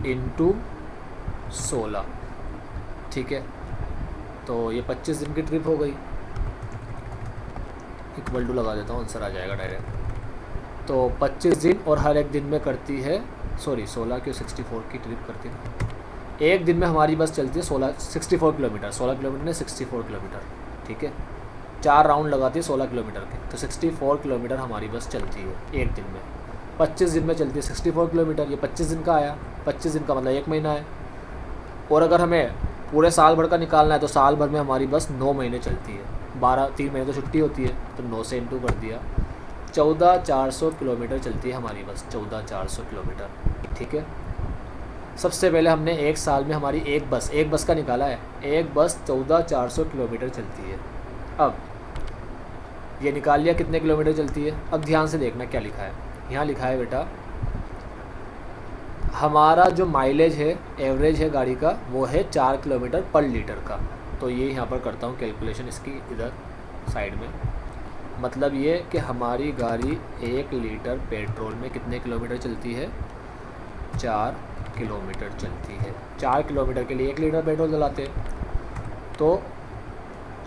इंटू 16। ठीक है, तो ये 25 दिन की ट्रिप हो गई। इक्वल टू लगा देता हूँ, आंसर आ जाएगा डायरेक्ट। तो 25 दिन और हर एक दिन में करती है, सॉरी 16 की 64 की ट्रिप करती है। एक दिन में हमारी बस चलती है 64 किलोमीटर, 16 किलोमीटर ने 64 किलोमीटर। ठीक है, 4 राउंड लगाती है 16 किलोमीटर के, तो 64 किलोमीटर हमारी बस चलती है एक दिन में। 25 दिन में चलती है 64 किलोमीटर, ये 25 दिन का आया। 25 दिन का मतलब 1 महीना है। और अगर हमें पूरे साल भर का निकालना है तो साल भर में हमारी बस 9 महीने चलती है, 3 महीने तो छुट्टी होती है, तो 9 से इंटू कर दिया, 14,400 किलोमीटर चलती है हमारी बस, 14,400 किलोमीटर। ठीक है, सबसे पहले हमने एक साल में हमारी एक बस का निकाला है, एक बस 14,400 किलोमीटर चलती है। अब ये निकाल लिया कितने किलोमीटर चलती है। अब ध्यान से देखना क्या लिखा है, यहाँ लिखा है बेटा हमारा जो माइलेज है, एवरेज है गाड़ी का, वो है 4 किलोमीटर पर लीटर का। तो ये यहाँ पर करता हूँ कैलकुलेशन इसकी इधर साइड में, मतलब ये कि हमारी गाड़ी 1 लीटर पेट्रोल में कितने किलोमीटर चलती है? 4 किलोमीटर चलती है। 4 किलोमीटर के लिए 1 लीटर पेट्रोल डलाते, तो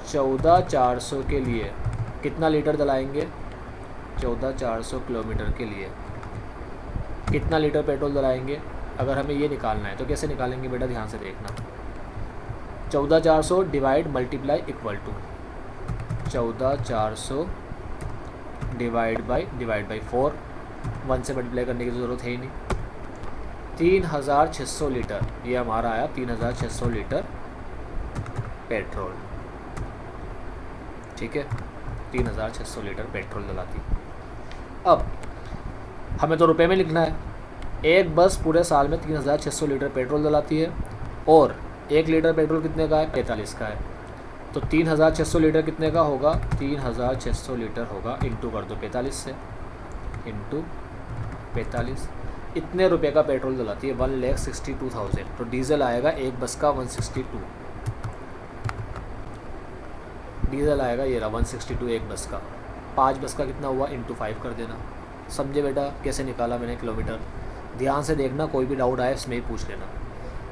14,400 के लिए कितना लीटर डलाएंगे? 14,400 किलोमीटर के लिए कितना लीटर पेट्रोल डलाएंगे? अगर हमें ये निकालना है तो कैसे निकालेंगे बेटा, ध्यान से देखना। 14,400 divide multiply equal to 14,400 divide by 4, 1 से मल्टीप्लाई करने की ज़रूरत है ही नहीं। 3,600 लीटर, ये हमारा आया 3,600 लीटर पेट्रोल। ठीक है, 3,600 लीटर पेट्रोल डलाती। अब हमें तो रुपए में लिखना है। एक बस पूरे साल में 3,600 लीटर पेट्रोल डलाती है और 1 लीटर पेट्रोल कितने का है, 45 का है। तो 3,600 लीटर कितने का होगा, 3,600 लीटर होगा, इंटू कर दो 45 से, इंटू 45। इतने रुपए का पेट्रोल डलाती है, 1,62,000। तो डीजल आएगा एक बस का 162, डीजल आएगा ये रहा 162 एक बस का। 5 बस का कितना हुआ, इंटू 5 कर देना। समझे बेटा कैसे निकाला मैंने किलोमीटर? ध्यान से देखना, कोई भी डाउट आए इसमें ही पूछ लेना।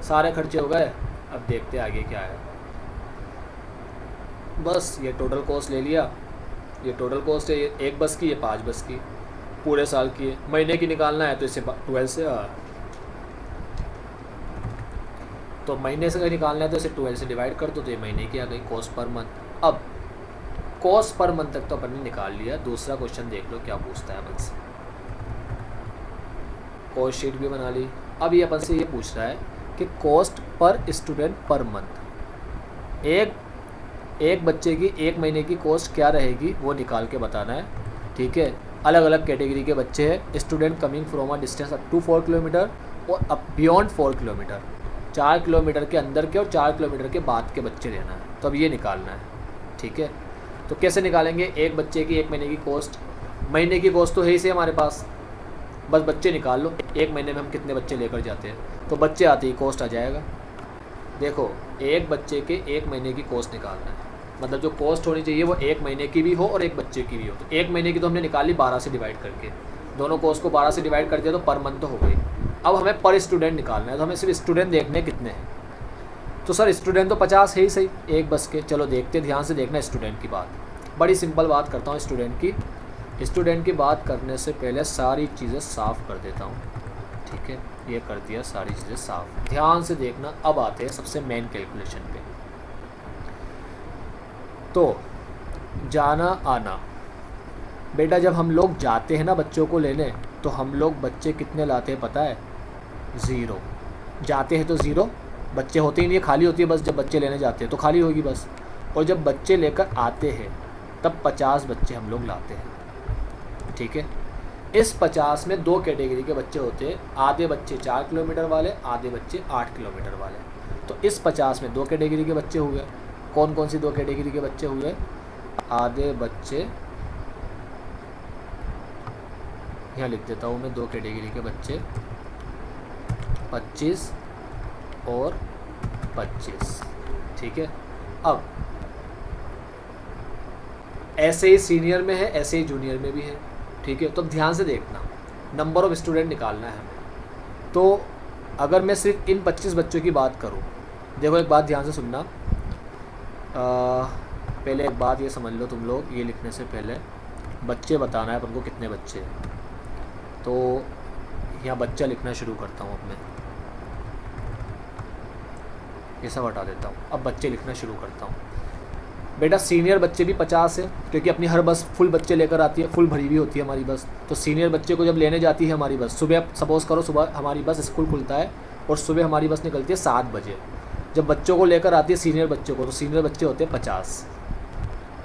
सारे खर्चे हो गए, अब देखते आगे क्या है। बस ये टोटल कॉस्ट ले लिया, ये टोटल कॉस्ट है, ये एक बस की, ये 5 बस की, पूरे साल की है। महीने की निकालना है तो इसे 12 से तो महीने से निकालना है तो इसे 12 से डिवाइड कर दो, तो ये महीने की आ गई कॉस्ट पर मंथ। अब कॉस्ट पर मंथ तक तो अपन ने निकाल लिया। दूसरा क्वेश्चन देख लो क्या पूछता है अपन से। कॉस्ट शीट भी बना ली। अब ये अपन से ये पूछ रहा है कि cost per student per month, एक बच्चे की एक महीने की कॉस्ट क्या रहेगी वो निकाल के बताना है। ठीक है, अलग अलग कैटेगरी के बच्चे हैं। Student coming from a distance up to 4 kilometre और अप बियॉन्ड 4 किलोमीटर, 4 किलोमीटर के अंदर के और 4 किलोमीटर के बाद के बच्चे लेना है। तो अब ये निकालना है। ठीक है, तो कैसे निकालेंगे? एक बच्चे की एक महीने की कॉस्ट, महीने की कॉस्ट तो है ही से हमारे पास, बस बच्चे निकाल लो। एक महीने में हम कितने बच्चे लेकर जाते हैं, तो बच्चे आते ही कॉस्ट आ जाएगा। देखो, एक बच्चे के एक महीने की कॉस्ट निकालना है, मतलब जो कॉस्ट होनी चाहिए वो एक महीने की भी हो और एक बच्चे की भी हो। तो एक महीने की तो हमने निकाली 12 से डिवाइड करके, दोनों कॉस्ट को 12 से डिवाइड कर दिया तो पर मंथ तो हो गई। अब हमें पर स्टूडेंट निकालना है, तो हमें सिर्फ स्टूडेंट देखने कितने हैं। तो सर स्टूडेंट तो 50 है ही सही एक बस के। चलो देखते, ध्यान से देखना स्टूडेंट की बात। बड़ी सिंपल बात करता हूँ स्टूडेंट की। स्टूडेंट की बात करने से पहले सारी चीज़ें साफ़ कर देता हूँ। ठीक है, ये कर दिया सारी चीज़ें साफ़। ध्यान से देखना, अब आते हैं सबसे मेन कैलकुलेशन पे। तो जाना आना, बेटा जब हम लोग जाते हैं ना बच्चों को लेने, तो हम लोग बच्चे कितने लाते हैं पता है? 0। जाते हैं तो 0, बच्चे होते ही नहीं है, खाली होती है बस। जब बच्चे लेने जाते हैं तो खाली होगी बस। और जब बच्चे लेकर आते हैं तब 50 बच्चे हम लोग लाते हैं। ठीक है, इस 50 में 2 कैटेगरी के बच्चे होते हैं, आधे बच्चे 4 किलोमीटर वाले, आधे बच्चे 8 किलोमीटर वाले। तो इस 50 में 2 कैटेगरी के बच्चे हुए। कौन कौन सी 2 कैटेगरी के बच्चे हुए? आधे बच्चे, यहाँ लिख देता हूँ मैं 2 कैटेगरी के बच्चे, 25 और 25। ठीक है, अब ऐसे ही सीनियर में है, ऐसे ही जूनियर में भी है। ठीक है, तो ध्यान से देखना, नंबर ऑफ़ स्टूडेंट निकालना है हमें। तो अगर मैं सिर्फ इन 25 बच्चों की बात करूं, देखो एक बात ध्यान से सुनना। पहले एक बात ये समझ लो तुम लोग, ये लिखने से पहले बच्चे बताना है अपन को कितने बच्चे हैं। तो यहाँ बच्चा लिखना शुरू करता हूँ। अब मैं ये सब हटा देता हूँ, अब बच्चे लिखना शुरू करता हूँ। बेटा सीनियर बच्चे भी 50 है, क्योंकि अपनी हर बस फुल बच्चे लेकर आती है, फुल भरी हुई होती है हमारी बस। तो सीनियर बच्चे को जब लेने जाती है हमारी बस, सुबह सपोज़ करो सुबह हमारी बस स्कूल खुलता है और सुबह हमारी बस निकलती है 7 बजे। जब बच्चों को लेकर आती है सीनियर बच्चों को, तो सीनियर बच्चे होते हैं 50।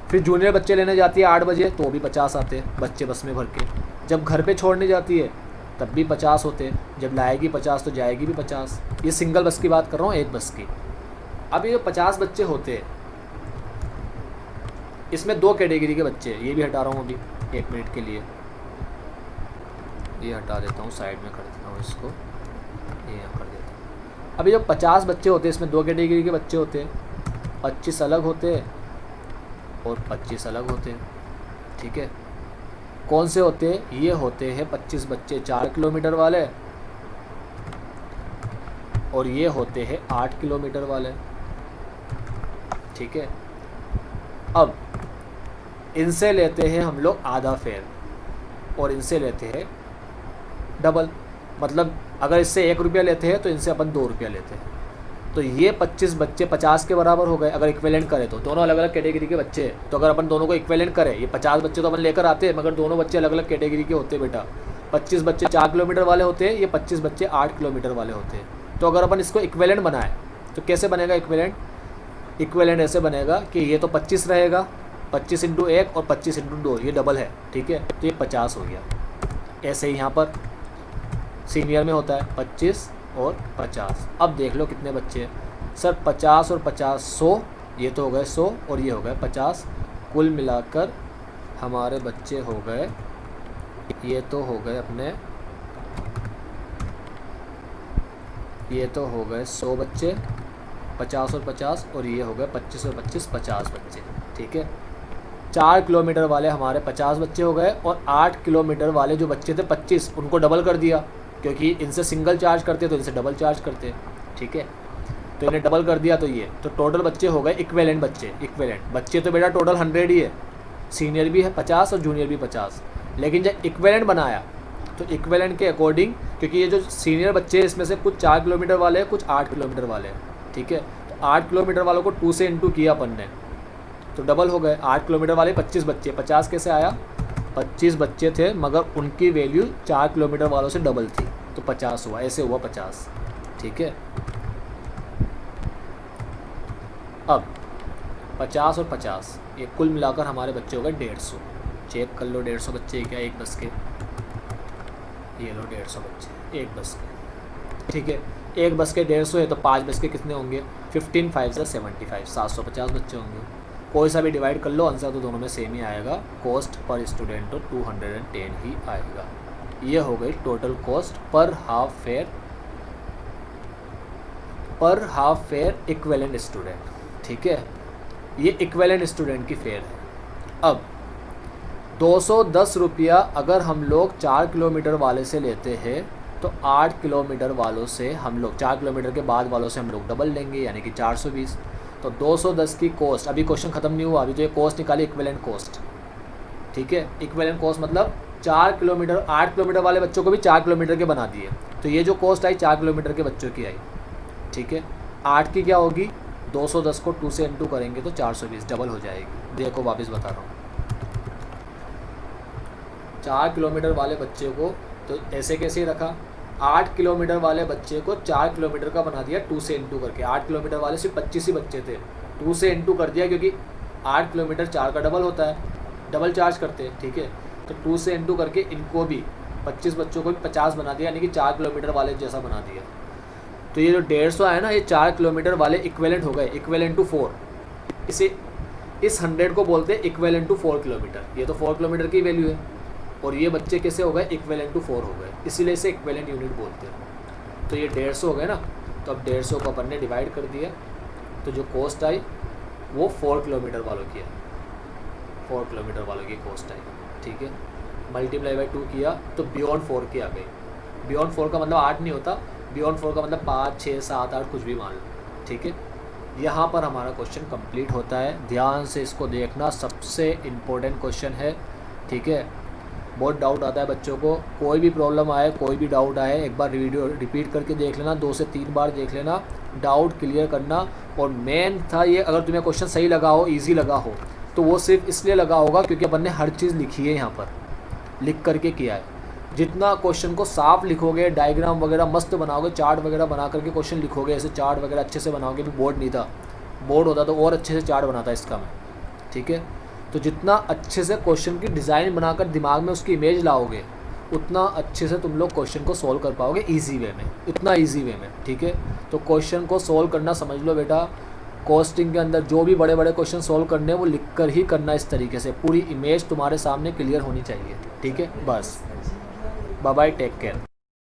फिर जूनियर बच्चे लेने जाती है 8 बजे, तो भी 50 आते हैं बच्चे बस में भर के। जब घर पे छोड़ने जाती है तब भी 50 होते हैं। जब लाएगी 50 तो जाएगी भी 50। ये सिंगल बस की बात कर रहा हूँ, एक बस की। अब ये 50 बच्चे होते हैं, इसमें 2 कैटेगरी के बच्चे, ये भी हटा रहा हूँ अभी 1 मिनट के लिए। ये हटा देता हूँ, साइड में कर देता हूँ इसको, ये यहाँ कर देता हूँ। अभी जब 50 बच्चे होते हैं, इसमें 2 कैटेगरी के बच्चे होते हैं, 25 अलग होते हैं और 25 अलग होते हैं। ठीक है, कौन से होते हैं? ये होते हैं 25 बच्चे 4 किलोमीटर वाले, और ये होते हैं 8 किलोमीटर वाले। ठीक है, अब इनसे लेते हैं हम लोग आधा फेयर और इनसे लेते हैं डबल। मतलब अगर इससे 1 रुपया लेते हैं तो इनसे अपन 2 रुपया लेते हैं। तो ये 25 बच्चे 50 के बराबर हो गए। अगर इक्विवेलेंट करें तो दोनों अलग अलग कैटेगरी के बच्चे हैं, तो अगर अपन दोनों को इक्विवेलेंट करें, ये 50 बच्चे तो अपन लेकर आते हैं, मगर दोनों बच्चे अलग अलग कैटेगरी के होते हैं बेटा। 25 बच्चे 4 किलोमीटर वाले होते हैं, ये 25 बच्चे 8 किलोमीटर वाले होते हैं। तो अगर अपन इसको इक्विवेलेंट बनाएं तो कैसे बनेगा इक्विवेलेंट? इक्विवेलेंट ऐसे बनेगा कि ये तो 25 रहेगा, 25 इंटू 1 और 25 इंटू 2, ये डबल है, ठीक है, तो ये 50 हो गया। ऐसे ही यहाँ पर सीनियर में होता है 25 और 50। अब देख लो कितने बच्चे हैं सर, 50 और 50 100, ये तो हो गए 100 और ये हो गए 50, कुल मिलाकर हमारे बच्चे हो गए, ये तो हो गए अपने, ये तो हो गए 100 बच्चे, 50 और 50, और ये हो गए 25 और 25 50 बच्चे, ठीक है। 4 किलोमीटर वाले हमारे 50 बच्चे हो गए, और 8 किलोमीटर वाले जो बच्चे थे 25, उनको डबल कर दिया, क्योंकि इनसे सिंगल चार्ज करते तो इनसे डबल चार्ज करते, ठीक है। तो इन्हें डबल कर दिया, तो ये तो टोटल बच्चे हो गए इक्विवेलेंट बच्चे। इक्विवेलेंट बच्चे तो बेटा टोटल 100 ही है, सीनियर भी है 50 और जूनियर भी 50। लेकिन जब इक्विवेलेंट बनाया तो इक्विवेलेंट के अकॉर्डिंग, क्योंकि ये जो सीनियर बच्चे हैं इसमें से कुछ 4 किलोमीटर वाले हैं, कुछ 8 किलोमीटर वाले हैं, ठीक है। तो 8 किलोमीटर वालों को 2 से इंटू किया अपन ने, तो डबल हो गए। 8 किलोमीटर वाले 25 बच्चे, 50 कैसे आया? 25 बच्चे थे मगर उनकी वैल्यू 4 किलोमीटर वालों से डबल थी, तो 50 हुआ, ऐसे हुआ 50, ठीक है। अब 50 और 50 ये कुल मिलाकर हमारे बच्चे हो गए 150। चेक कर लो 150 बच्चे क्या एक बस के, ये लो 150 बच्चे एक बस के, ठीक है। एक बस के 150 है तो 5 बस के कितने होंगे? 15 5 से 75, 750 बच्चे होंगे। कोई सा भी डिवाइड कर लो, आंसर तो दोनों में सेम ही आएगा। कॉस्ट पर स्टूडेंट तो 210 ही आएगा। ये हो गई total cost per half fair equivalent student, ठीक है। ये इक्विवेलेंट स्टूडेंट की फेयर है। अब 210 रुपया अगर हम लोग 4 किलोमीटर वाले से लेते हैं तो 8 किलोमीटर वालों से हम लोग 4 किलोमीटर के बाद वालों से हम लोग डबल लेंगे, यानी कि 420। तो 210 की कॉस्ट, अभी क्वेश्चन ख़त्म नहीं हुआ, अभी तो ये कॉस्ट निकाली इक्विवेलेंट कॉस्ट, ठीक है। इक्विवेलेंट कॉस्ट मतलब 4 किलोमीटर 8 किलोमीटर वाले बच्चों को भी 4 किलोमीटर के बना दिए, तो ये जो कॉस्ट आई 4 किलोमीटर के बच्चों की आई, ठीक है। 8 की क्या होगी? 210 को 2 से इंटू करेंगे तो 420 डबल हो जाएगी। देखो वापस बता रहा हूँ, 4 किलोमीटर वाले बच्चे को तो ऐसे कैसे रखा, 8 किलोमीटर वाले बच्चे को 4 किलोमीटर का बना दिया 2 से इंटू करके। 8 किलोमीटर वाले सिर्फ 25 ही बच्चे थे, 2 से इंटू कर दिया, क्योंकि 8 किलोमीटर 4 का डबल होता है, डबल चार्ज करते हैं, ठीक है। तो 2 से इंटू करके इनको भी 25 बच्चों को भी 50 बना दिया, यानी कि 4 किलोमीटर वाले जैसा बना दिया। तो ये जो 150 है ना, ये 4 किलोमीटर वाले इक्विवेलेंट हो गए, इक्विवेलेंट टू 4। इसे इस 100 को बोलते हैं इक्विवेलेंट टू 4 किलोमीटर। ये तो 4 किलोमीटर की वैल्यू है, और ये बच्चे कैसे हो गए? इक्विवेलेंट टू 4 हो गए, इसीलिए इसे इक्विवेलेंट यूनिट बोलते हैं। तो ये 150 हो गए ना, तो अब 150 को अपन ने डिवाइड कर दिया, तो जो कॉस्ट आई वो 4 किलोमीटर वालों की है, 4 किलोमीटर वालों की कॉस्ट आई, ठीक है। मल्टीप्लाई बाई 2 किया तो बियॉन्ड 4 की आ गई। बियॉन्ड 4 का मतलब 8 नहीं होता, बियॉन्ड 4 का मतलब 5 6 7 8 कुछ भी मान लो, ठीक है। यहाँ पर हमारा क्वेश्चन कंप्लीट होता है। ध्यान से इसको देखना, सबसे इम्पोर्टेंट क्वेश्चन है, ठीक है। बहुत डाउट आता है बच्चों को, कोई भी प्रॉब्लम आए, कोई भी डाउट आए, एक बार वीडियो रिपीट करके देख लेना, 2 से 3 बार देख लेना, डाउट क्लियर करना। और मेन था ये, अगर तुम्हें क्वेश्चन सही लगा हो, इजी लगा हो, तो वो सिर्फ इसलिए लगा होगा क्योंकि अपन ने हर चीज़ लिखी है, यहाँ पर लिख करके किया है। जितना क्वेश्चन को साफ लिखोगे, डायग्राम वगैरह मस्त बनाओगे, चार्ट वगैरह बना करके क्वेश्चन लिखोगे, ऐसे चार्ट वगैरह अच्छे से बनाओगे। भी बोर्ड नहीं था, बोर्ड होता तो और अच्छे से चार्ट बनाता इसका मैं, ठीक है। तो जितना अच्छे से क्वेश्चन की डिज़ाइन बनाकर दिमाग में उसकी इमेज लाओगे, उतना अच्छे से तुम लोग क्वेश्चन को सोल्व कर पाओगे ईजी वे में, इतना ईजी वे में, ठीक है। तो क्वेश्चन को सोल्व करना समझ लो बेटा, कॉस्टिंग के अंदर जो भी बड़े बड़े क्वेश्चन सोल्व करने हैं वो लिख कर ही करना, इस तरीके से पूरी इमेज तुम्हारे सामने क्लियर होनी चाहिए, ठीक है। बस बाय बाय, टेक केयर।